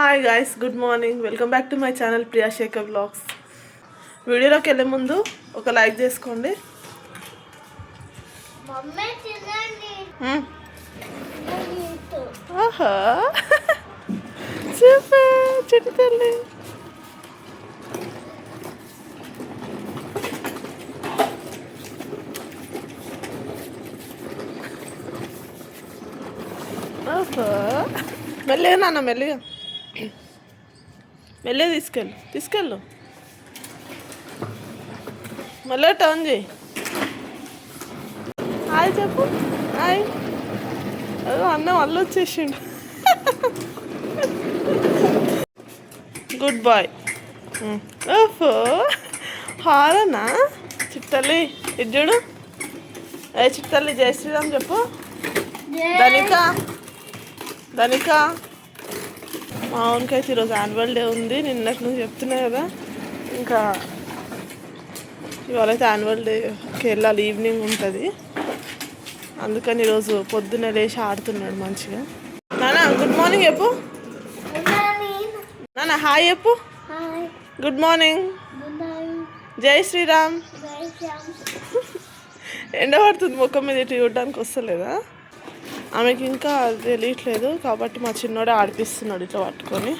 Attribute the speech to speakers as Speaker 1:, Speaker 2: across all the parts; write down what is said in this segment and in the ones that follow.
Speaker 1: Hi guys, good morning. Welcome back to my channel Priya Sekhar vlogs. వీడియోలోకి వెళ్ళే ముందు ఒక లైక్ చేసుకోండి. ఆహా సూపర్ చిట్టి తల్లి. ఆహా మెల్లిగా నాన్న, మెల్లిగా మెల్లిగా తీసుకెళ్ళు. మళ్ళీ టర్న్ చేయి. హాయ్ చెప్పు. హాయ్. అన్న మళ్ళీ వచ్చేసిండు. Good bye. ఓహో హారనా చిట్టల్లి. ఇది చూడు. ఏ చిట్టల్లి జై శ్రీరామ్ చెప్పు. ధనిక మా అవునికైతే ఈరోజు యాన్యువల్ డే ఉంది. నిన్నటి నుంచి చెప్తున్నా కదా, ఇంకా ఇవాళైతే యాన్యువల్ డేకి వెళ్ళాలి. ఈవినింగ్ ఉంటుంది, అందుకని ఈరోజు పొద్దున్నే లేచి ఆడుతున్నాడు మంచిగా. నాన్న గుడ్ మార్నింగ్ చెప్పు. నాన్న హాయ్ చెప్పు. Good morning. జై శ్రీరామ్. ఎండ పడుతుంది ముఖం మీద, ఇటు చూడడానికి వస్తలేదా? ఆమెకి ఇంకా తెలియట్లేదు కాబట్టి మా చిన్నోడే ఆడిపిస్తున్నాడు ఇట్లా పట్టుకొని.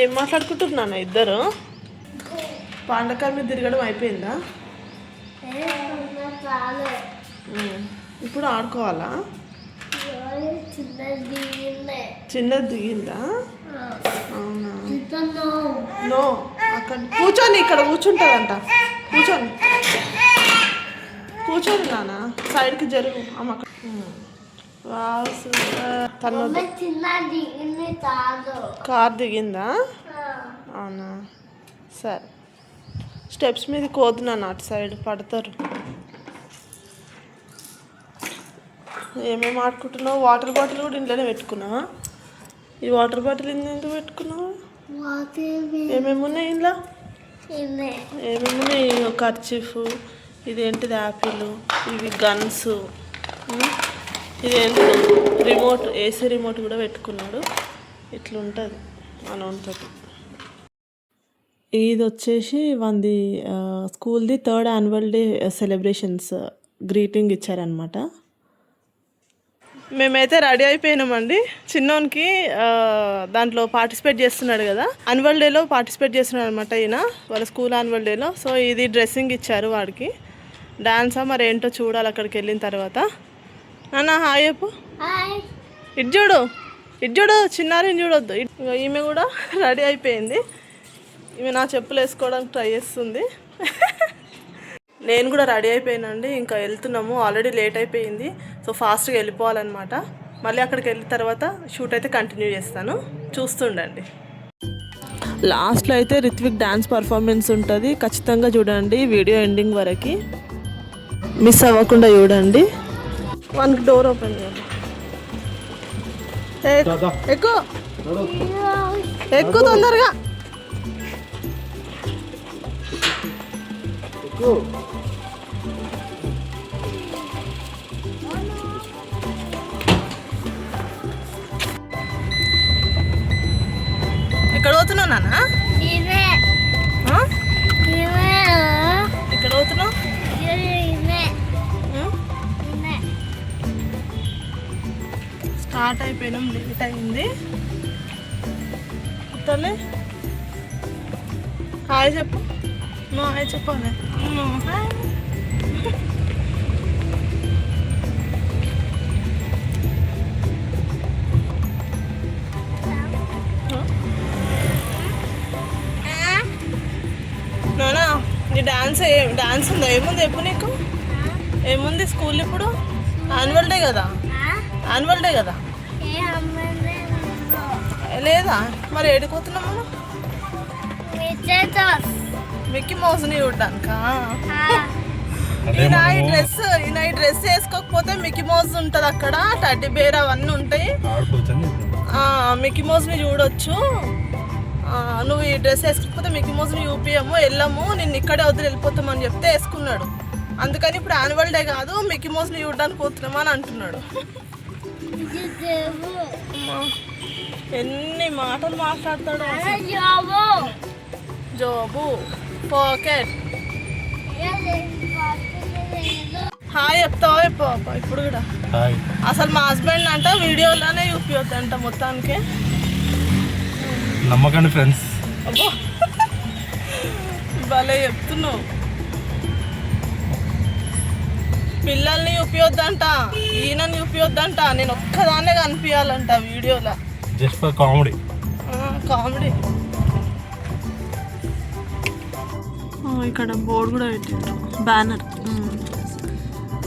Speaker 1: ఏం మాట్లాడుకుంటున్నాను ఇద్దరు? పాండకాల మీద తిరగడం అయిపోయిందా? ఇప్పుడు ఆడుకోవాలా? చిన్నది దిగిందా? అవునా? నో, అక్కడ కూర్చొని, ఇక్కడ కూర్చుంటుందంట. కూర్చొని నాన్న, సైడ్కి జరుగు. అమ్మ కార్ దిగిందా? అవునా, సరే. స్టెప్స్ మీద కోదున్నాను, అటు సైడ్ పడతారు. ఏమేమి ఆడుకుంటున్నావు? వాటర్ బాటిల్ కూడా ఇంట్లోనే పెట్టుకున్నావా? ఈ వాటర్ బాటిల్ ఎందుకు పెట్టుకున్నావా? ఏమేమి ఉన్నాయి ఇంట్లో? ఏమేమి ఉన్నాయి? కర్చీఫ్, ఇదేంటిది యాపిల్, ఇవి గన్స్, ఇదేంటి రిమోట్, ఏసీ రిమోట్ కూడా పెట్టుకున్నాడు. ఇట్లుంటుంది మనతో. ఇది వచ్చేసి వంది స్కూల్ది 3rd annual day celebrations greeting ఇచ్చారనమాట. మేమైతే రెడీ అయిపోయినామండి. చిన్నోనికి దాంట్లో పార్టిసిపేట్ చేస్తున్నాడు కదా, యాన్యువల్ డేలో పార్టిసిపేట్ చేస్తున్నాడు అనమాట ఈయన, వాళ్ళ స్కూల్ యాన్యువల్ డేలో. సో ఇది డ్రెస్సింగ్ ఇచ్చారు వాడికి. డాన్సా మరి ఏంటో చూడాలి అక్కడికి వెళ్ళిన తర్వాత. నాన్న హాయ్ చెప్పు. ఇటు చూడు, చిన్నారిని చూడొద్దు. ఈమె కూడా రెడీ అయిపోయింది. ఈమె నా చెప్పులు వేసుకోవడానికి ట్రై చేస్తుంది. నేను కూడా రెడీ అయిపోయానండి. ఇంకా వెళ్తున్నాము, ఆల్రెడీ లేట్ అయిపోయింది. సో ఫాస్ట్గా వెళ్ళిపోవాలన్నమాట. మళ్ళీ అక్కడికి వెళ్ళిన తర్వాత షూట్ అయితే కంటిన్యూ చేస్తాను, చూస్తుండండి. లాస్ట్లో అయితే రిత్విక్ డ్యాన్స్ పర్ఫార్మెన్స్ ఉంటుంది, ఖచ్చితంగా చూడండి వీడియో ఎండింగ్ వరకు, మిస్ అవ్వకుండా చూడండి. వన్కి డోర్ ఓపెన్ చేయాలి. ఎక్కువ తొందరగా. ఎక్కడ పోతున్నావు నాన్న? ఎక్కడ పోతున్నావు? స్టార్ట్ అయిపోయినాం, లేట్ అయింది. తల్లి హాయ్ చెప్పు. హాయ్ చెప్పాలి. నానా నీ డాన్స్ ఉందా? ఏముంది చెప్పు. నీకు ఏముంది స్కూల్ ఇప్పుడు? యాన్యువల్ డే కదా. లేదా మరి ఏడిపోతున్నాం మనం? మిక్కీ మౌస్ని చూడ్డానికా? ఈయన ఈ డ్రెస్ వేసుకోకపోతే మిక్కీ మౌస్ ఉంటుంది అక్కడ, టెడ్డీ బేర్ అవన్నీ ఉంటాయి. మిక్కీ మౌస్ని చూడొచ్చు. నువ్వు ఈ డ్రెస్ వేసుకోకపోతే మిక్కీ మౌస్ని చూపియము, వెళ్ళము, నిన్ను ఇక్కడే వదిలి వెళ్ళిపోతామని చెప్తే వేసుకున్నాడు. అందుకని ఇప్పుడు యాన్యువల్ డే కాదు మిక్కీ మౌస్ని చూడడానికి పోతున్నామా అని అంటున్నాడు. ఎన్ని మాటలు మాట్లాడతాడు. జాబు పాకెట్ హాయ్ చెప్తావా చెప్పవా ఇప్పుడు కూడా. అసలు మా హస్బెండ్ అంట వీడియోలోనే చూపియొద్దంట మొత్తానికి.
Speaker 2: నమ్మకండి ఫ్రెండ్స్.
Speaker 1: అబ్బో భలే చెప్తున్నావు. పిల్లల్ని చూపియొద్దంట, ఈయనని చూపియొద్దంట, నేను ఒక్కదాన్నే కనిపించాలంట వీడియోలో.
Speaker 2: Just for comedy.
Speaker 1: కామెడీ. ఇక్కడ బోర్డు కూడా పెట్టిండ్రు, banner.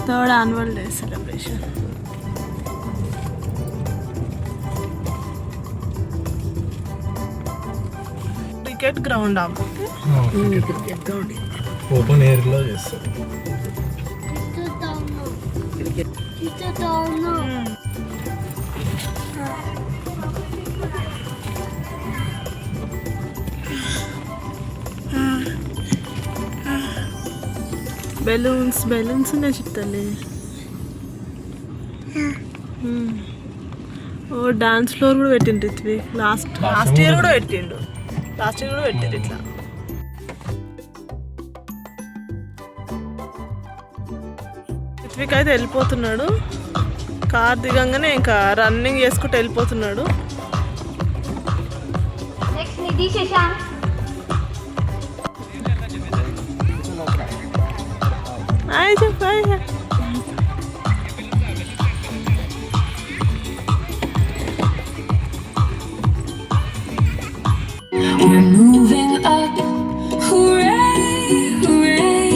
Speaker 1: 3rd annual day celebration. Cricket ground
Speaker 2: open air లో చేస్తారు.
Speaker 1: బెలూన్స్ ఉన్నాయి చెప్తాలే. ఓ డాన్స్ ఫ్లోర్ కూడా పెట్టిండు రిత్విక్. లాస్ట్ ఇయర్ కూడా పెట్టిండు. ఇట్లా రిత్విక్ అయితే వెళ్ళిపోతున్నాడు. కార్ దిగంగానే ఇంకా రన్నింగ్ చేసుకుంటూ వెళ్ళిపోతున్నాడు.
Speaker 3: We're moving up, hooray, hooray.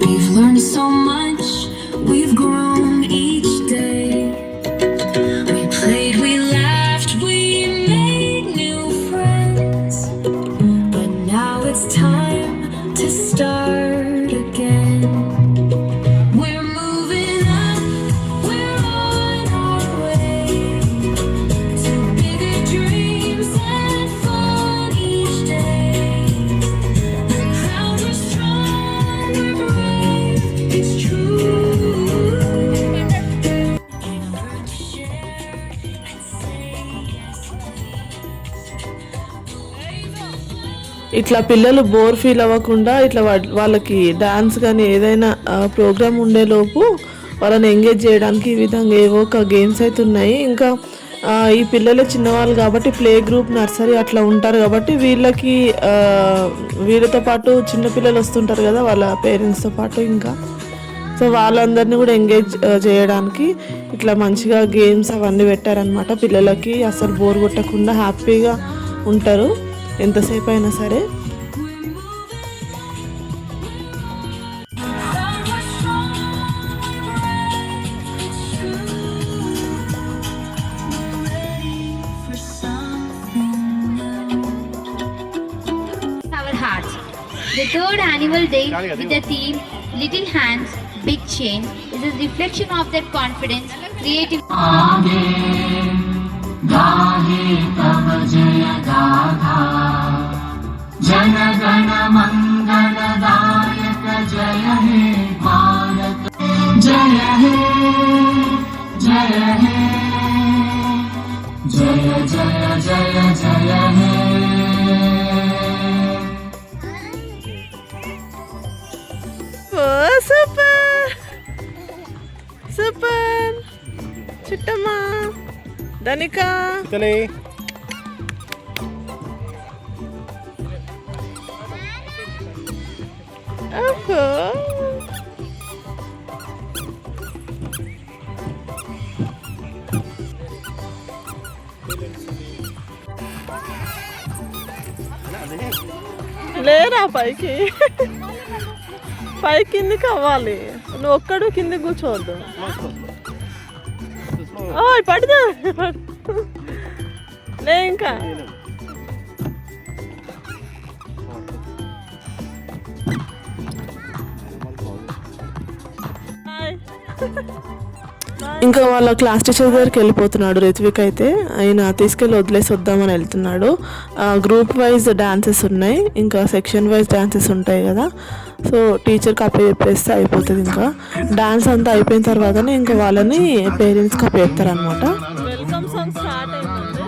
Speaker 3: We've learned so much, we've grown each day. We played, we laughed, we made new friends. But now it's time to start again. We're moving up, we're on our way to bigger dreams and fun each day. The crowd was strong, we're brave, it's true. And learn to share and say yes,
Speaker 1: ఇట్లా పిల్లలు bore feel అవ్వకుండా ఇట్లా వాళ్ళకి dance కానీ ఏదైనా programme ఉండేలోపు వాళ్ళని engage చేయడానికి ఈ విధంగా ఏవో ఒక గేమ్స్ అయితే ఉన్నాయి. ఇంకా ఈ పిల్లలు చిన్నవాళ్ళు కాబట్టి ప్లే గ్రూప్, నర్సరీ అట్లా ఉంటారు కాబట్టి వీళ్ళతో పాటు చిన్నపిల్లలు వస్తుంటారు కదా వాళ్ళ పేరెంట్స్తో పాటు. ఇంకా సో వాళ్ళందరినీ కూడా ఎంగేజ్ చేయడానికి ఇట్లా మంచిగా గేమ్స్ అవన్నీ పెట్టారనమాట. పిల్లలకి అసలు బోర్ కొట్టకుండా హ్యాపీగా ఉంటారు ఎంతసేపు అయినా సరే.
Speaker 4: Our hearts. The 3rd annual day with the theme Little Hands, Big Change is a reflection of that confidence creating.
Speaker 3: गाहे तव जय गाथा जन गण मंगलदायक जय हे भारत जय हे जय हे जय जय जय जय हे
Speaker 1: సూపర్ సూపర్ చిట్టమ్మా ధనికా లేరా పైకి కిందికి అవ్వాలి. నువ్వు ఒక్కడు కింద కూర్చోవద్దు. పడదా లే ఇంకా. ఇంకా వాళ్ళ క్లాస్ టీచర్ దగ్గరికి వెళ్ళిపోతున్నాడు రిత్విక్ అయితే. ఆయన తీసుకెళ్ళి వదిలేసి వద్దామని వెళ్తున్నాడు. గ్రూప్ వైజ్ డాన్సెస్ ఉన్నాయి, ఇంకా సెక్షన్ వైజ్ డాన్సెస్ ఉంటాయి కదా. సో టీచర్కి అప్పే చెప్పేస్తే అయిపోతుంది. ఇంకా డాన్స్ అంతా అయిపోయిన తర్వాతనే ఇంకా వాళ్ళని పేరెంట్స్కి అప్పే చెప్తారనమాట. వెల్కమ్ సాంగ్ స్టార్ట్ అయిందండి.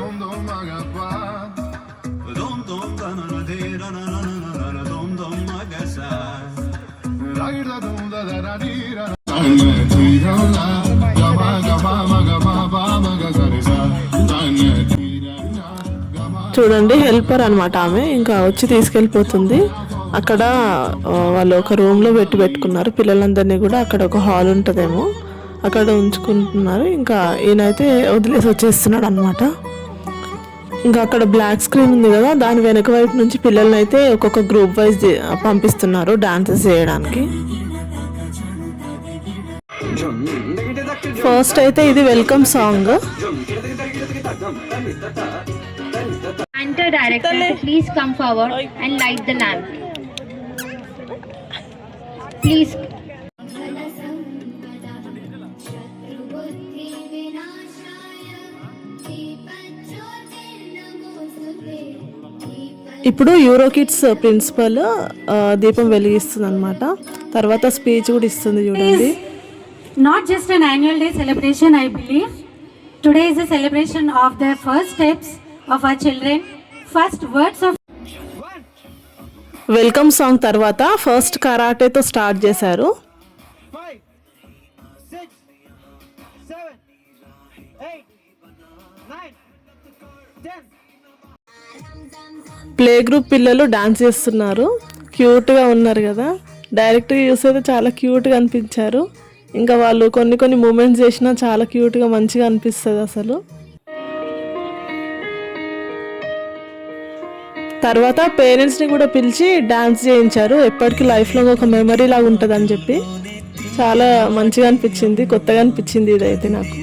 Speaker 1: చూడండి హెల్పర్ అనమాట ఆమె. ఇంకా వచ్చి తీసుకెళ్ళిపోతుంది. అక్కడ వాళ్ళు ఒక రూమ్లో పెట్టుకున్నారు పిల్లలందరినీ కూడా. అక్కడ ఒక హాల్ ఉంటుందేమో, అక్కడ ఉంచుకుంటున్నారు. ఇంకా ఈయనైతే వదిలేసి వచ్చేస్తున్నాడు అనమాట. ఇంకా అక్కడ బ్లాక్ స్క్రీన్ ఉంది కదా, దాని వెనక వైపు నుంచి పిల్లల్ని అయితే ఒక్కొక్క గ్రూప్ వైజ్ పంపిస్తున్నారు డాన్సెస్ చేయడానికి. ఫస్ట్ అయితే ఇది welcome song.
Speaker 4: Enter director, please come forward and light the lamp. Please.
Speaker 1: ఇప్పుడు యూరో కిడ్స్ ప్రిన్సిపల్ దీపం వెలిగిస్తుంది అనమాట. తర్వాత స్పీచ్ కూడా ఇస్తుంది చూడండి.
Speaker 5: Not just an annual day celebration, I believe. Today is a celebration of the first steps of our children, first words of
Speaker 1: welcome song తర్వాత first కరాటేతో start చేశారు.
Speaker 6: 5, 6, 7, 8, 9, 10.
Speaker 1: Play group పిల్లలు dance చేస్తున్నారు. క్యూట్గా ఉన్నారు కదా, డైరెక్ట్గా చూస్తే చాలా క్యూట్గా అనిపించారు. ఇంకా వాళ్ళు కొన్ని మూమెంట్స్ చేసినా చాలా క్యూట్గా మంచిగా అనిపిస్తుంది అసలు. తర్వాత పేరెంట్స్ని కూడా పిలిచి డాన్స్ చేయించారు. ఎప్పటికీ లైఫ్లో ఒక మెమరీ లాగా ఉంటుంది అని చెప్పి చాలా మంచిగా అనిపించింది, కొత్తగా అనిపించింది ఇదైతే నాకు.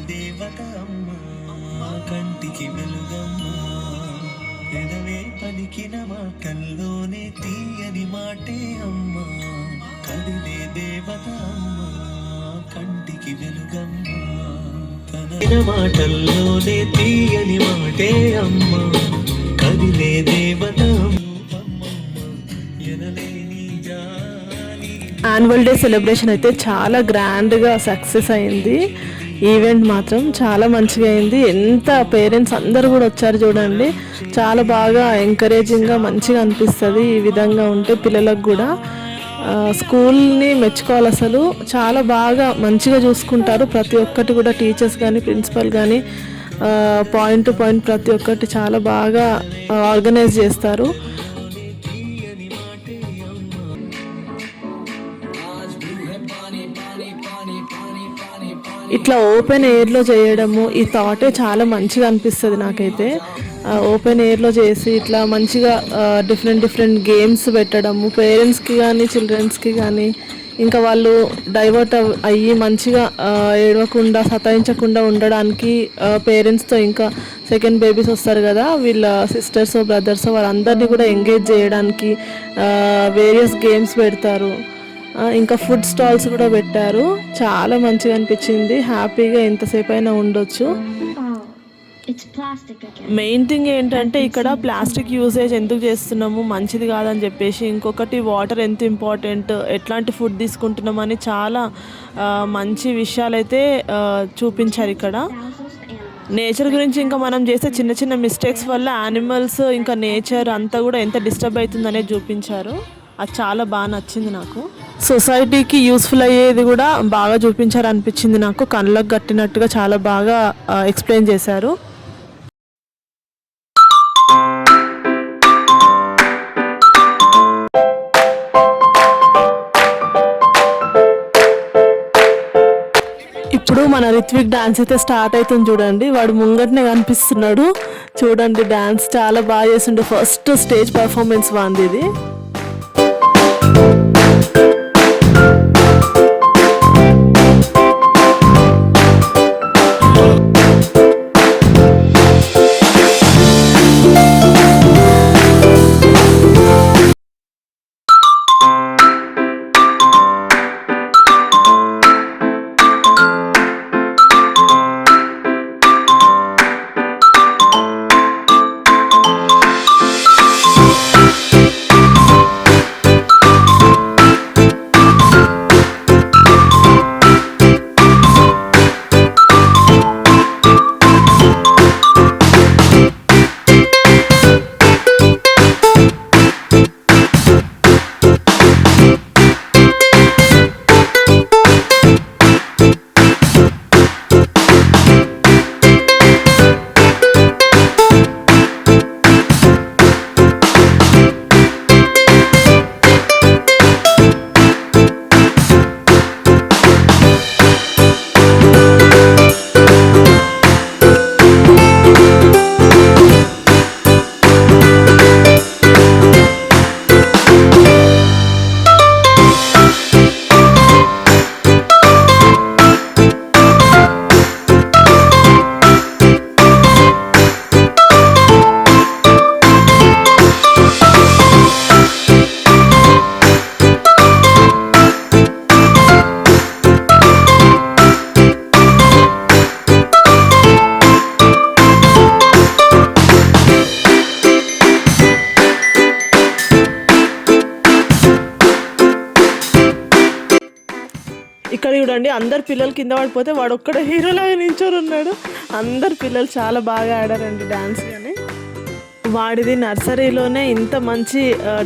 Speaker 7: మాటల్లోనే తీయని మాటే అమ్మ కదిలే దేవత.
Speaker 1: యాన్యువల్ డే సెలబ్రేషన్ అయితే చాలా గ్రాండ్గా సక్సెస్ అయింది. ఈవెంట్ మాత్రం చాలా మంచిగా అయింది. ఎంత పేరెంట్స్ అందరూ కూడా వచ్చారు చూడండి. చాలా బాగా ఎంకరేజింగ్గా మంచిగా అనిపిస్తుంది ఈ విధంగా ఉంటే పిల్లలకు కూడా. స్కూల్ని మెచ్చుకోవాలి అసలు. చాలా బాగా మంచిగా చూసుకుంటారు ప్రతి ఒక్కటి కూడా. టీచర్స్ కానీ ప్రిన్సిపల్ కానీ పాయింట్ టు పాయింట్ ప్రతి ఒక్కటి చాలా బాగా ఆర్గనైజ్ చేస్తారు. ఇట్లా ఓపెన్ ఎయిర్లో చేయడము ఈ థాటే చాలా మంచిగా అనిపిస్తుంది నాకైతే. ఓపెన్ ఎయిర్లో చేసి ఇట్లా మంచిగా డిఫరెంట్ గేమ్స్ పెట్టడము పేరెంట్స్కి కానీ చిల్డ్రన్స్కి కానీ. ఇంకా వాళ్ళు డైవర్ట్ అయ్యి మంచిగా ఏడవకుండా సతాయించకుండా ఉండడానికి పేరెంట్స్తో ఇంకా సెకండ్ బేబీస్ వస్తారు కదా వీళ్ళ సిస్టర్స్ బ్రదర్స్ వాళ్ళందరినీ కూడా ఎంగేజ్ చేయడానికి వేరియస్ గేమ్స్ పెడతారు. ఇంకా ఫుడ్ స్టాల్స్ కూడా పెట్టారు. చాలా మంచిగా అనిపించింది. హ్యాపీగా ఎంతసేపు అయినా ఉండొచ్చు. మెయిన్ థింగ్ ఏంటంటే ఇక్కడ ప్లాస్టిక్ యూసేజ్ ఎందుకు చేస్తున్నాము మంచిది కాదని చెప్పేసి, ఇంకొకటి వాటర్ ఎంత ఇంపార్టెంట్, ఎట్లాంటి ఫుడ్ తీసుకుంటున్నామని చాలా మంచి విషయాలు అయితే చూపించారు ఇక్కడ. నేచర్ గురించి ఇంకా మనం చేసే చిన్న మిస్టేక్స్ వల్ల యానిమల్స్ ఇంకా నేచర్ అంతా కూడా ఎంత డిస్టర్బ్ అవుతుందనేది చూపించారు. అది చాలా బాగా నచ్చింది నాకు. సొసైటీకి యూస్ఫుల్ అయ్యేది కూడా బాగా చూపించారు అనిపించింది నాకు. కళ్ళకు కట్టినట్టుగా చాలా బాగా ఎక్స్ప్లెయిన్ చేశారు. ఇప్పుడు మన రిత్విక్ డాన్స్ అయితే స్టార్ట్ అవుతుంది చూడండి. వాడు ముంగటనే కనిపిస్తున్నాడు చూడండి. డాన్స్ చాలా బాగా చేసిండు. ఫస్ట్ స్టేజ్ పర్ఫార్మెన్స్ బాగుంది ఇది. ఇక్కడ చూడండి, అందరు పిల్లలు కింద పడిపోతే వాడు ఒక్కడే హీరోలాగా నించొని ఉన్నాడు. అందరు పిల్లలు చాలా బాగా ఆడారండి డ్యాన్స్. కానీ వాడిది నర్సరీలోనే ఇంత మంచి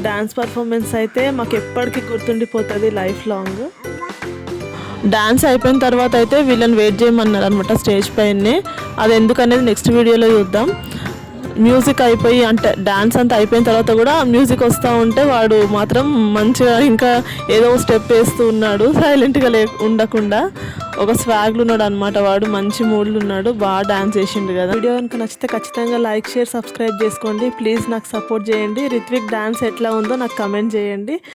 Speaker 1: డ్యాన్స్ పర్ఫార్మెన్స్ అయితే మాకు ఎప్పటికీ గుర్తుండిపోతుంది లైఫ్ లాంగ్. డ్యాన్స్ అయిపోయిన తర్వాత అయితే వీళ్ళని వెయిట్ చేయమన్నారు అనమాట స్టేజ్ పైనే. అది ఎందుకనేది నెక్స్ట్ వీడియోలో చూద్దాం. మ్యూజిక్ అయిపోయి అంటే డ్యాన్స్ అంతా అయిపోయిన తర్వాత కూడా మ్యూజిక్ వస్తూ ఉంటే వాడు మాత్రం మంచిగా ఇంకా ఏదో స్టెప్ వేస్తూ ఉన్నాడు, సైలెంట్గా ఉండకుండా ఒక స్వాగ్లు ఉన్నాడు అనమాట. వాడు మంచి మూడ్లు ఉన్నాడు, బాగా డ్యాన్స్ చేసిండు కదా. వీడియో కనుక నచ్చితే ఖచ్చితంగా లైక్, షేర్, సబ్స్క్రైబ్ చేసుకోండి. ప్లీజ్ నాకు సపోర్ట్ చేయండి. రిత్విక్ డ్యాన్స్ ఎట్లా ఉందో నాకు కమెంట్ చేయండి.